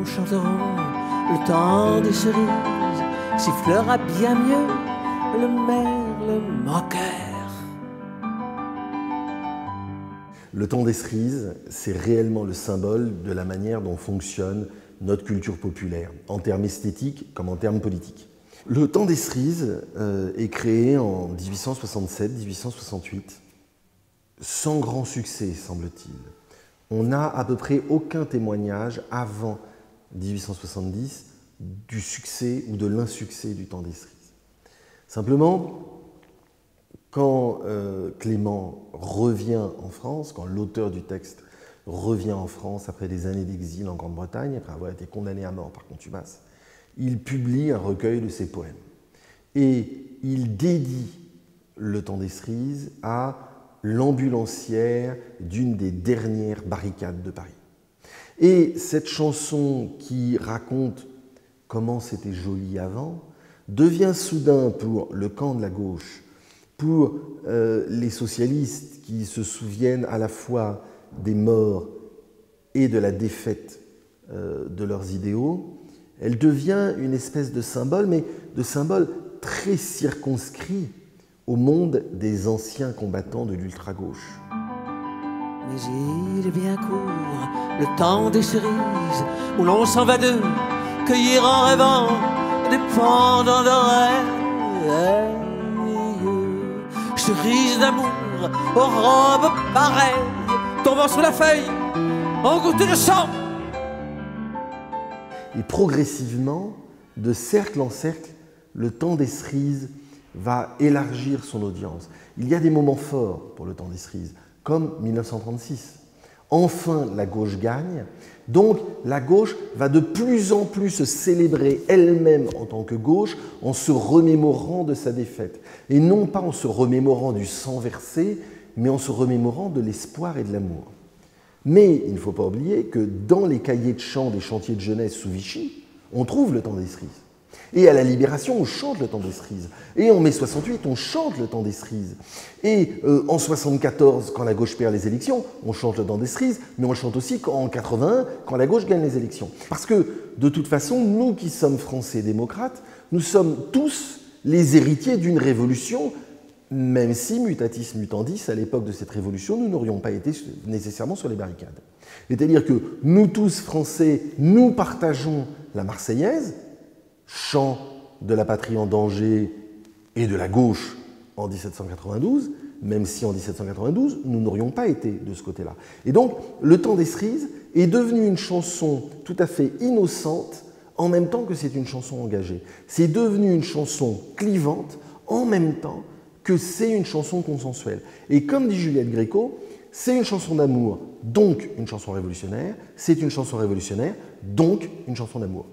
nous chanterons le temps des cerises, sifflera bien mieux le merle moqueur. Le temps des cerises, c'est réellement le symbole de la manière dont fonctionne notre culture populaire, en termes esthétiques comme en termes politiques. Le temps des cerises est créé en 1867-1868, sans grand succès, semble-t-il. On n'a à peu près aucun témoignage avant 1870 du succès ou de l'insuccès du temps des cerises. Simplement, quand Clément revient en France, quand l'auteur du texte revient en France après des années d'exil en Grande-Bretagne, après avoir été condamné à mort par contumace, il publie un recueil de ses poèmes. Et il dédie le temps des cerises à l'ambulancière d'une des dernières barricades de Paris. Et cette chanson qui raconte comment c'était joli avant devient soudain pour le camp de la gauche, pour les socialistes qui se souviennent à la fois des morts et de la défaite de leurs idéaux, elle devient une espèce de symbole, mais de symbole très circonscrit au monde des anciens combattants de l'ultra-gauche. Mais il est bien court, le temps des cerises, où l'on s'en va d'eux, cueillir en rêvant des pendants d'oreilles. Cerises d'amour, aux robes pareilles, tombant sous la feuille, en gouttes de sang. Et progressivement, de cercle en cercle, le temps des cerises va élargir son audience. Il y a des moments forts pour le temps des cerises, comme 1936. Enfin, la gauche gagne. Donc, la gauche va de plus en plus se célébrer elle-même en tant que gauche en se remémorant de sa défaite. Et non pas en se remémorant du sang versé, mais en se remémorant de l'espoir et de l'amour. Mais il ne faut pas oublier que dans les cahiers de chant des chantiers de jeunesse sous Vichy, on trouve le temps des cerises. Et à la Libération, on chante le temps des cerises. Et en mai 68, on chante le temps des cerises. Et en 74, quand la gauche perd les élections, on chante le temps des cerises, mais on le chante aussi en 81, quand la gauche gagne les élections. Parce que, de toute façon, nous qui sommes Français démocrates, nous sommes tous les héritiers d'une révolution, même si, mutatis mutandis, à l'époque de cette révolution, nous n'aurions pas été nécessairement sur les barricades. C'est-à-dire que nous tous, Français, nous partageons la Marseillaise, chant de la patrie en danger et de la gauche en 1792, même si en 1792, nous n'aurions pas été de ce côté-là. Et donc, le temps des cerises est devenu une chanson tout à fait innocente, en même temps que c'est une chanson engagée. C'est devenu une chanson clivante, en même temps que c'est une chanson consensuelle. Et comme dit Juliette Gréco, c'est une chanson d'amour, donc une chanson révolutionnaire, c'est une chanson révolutionnaire, donc une chanson d'amour.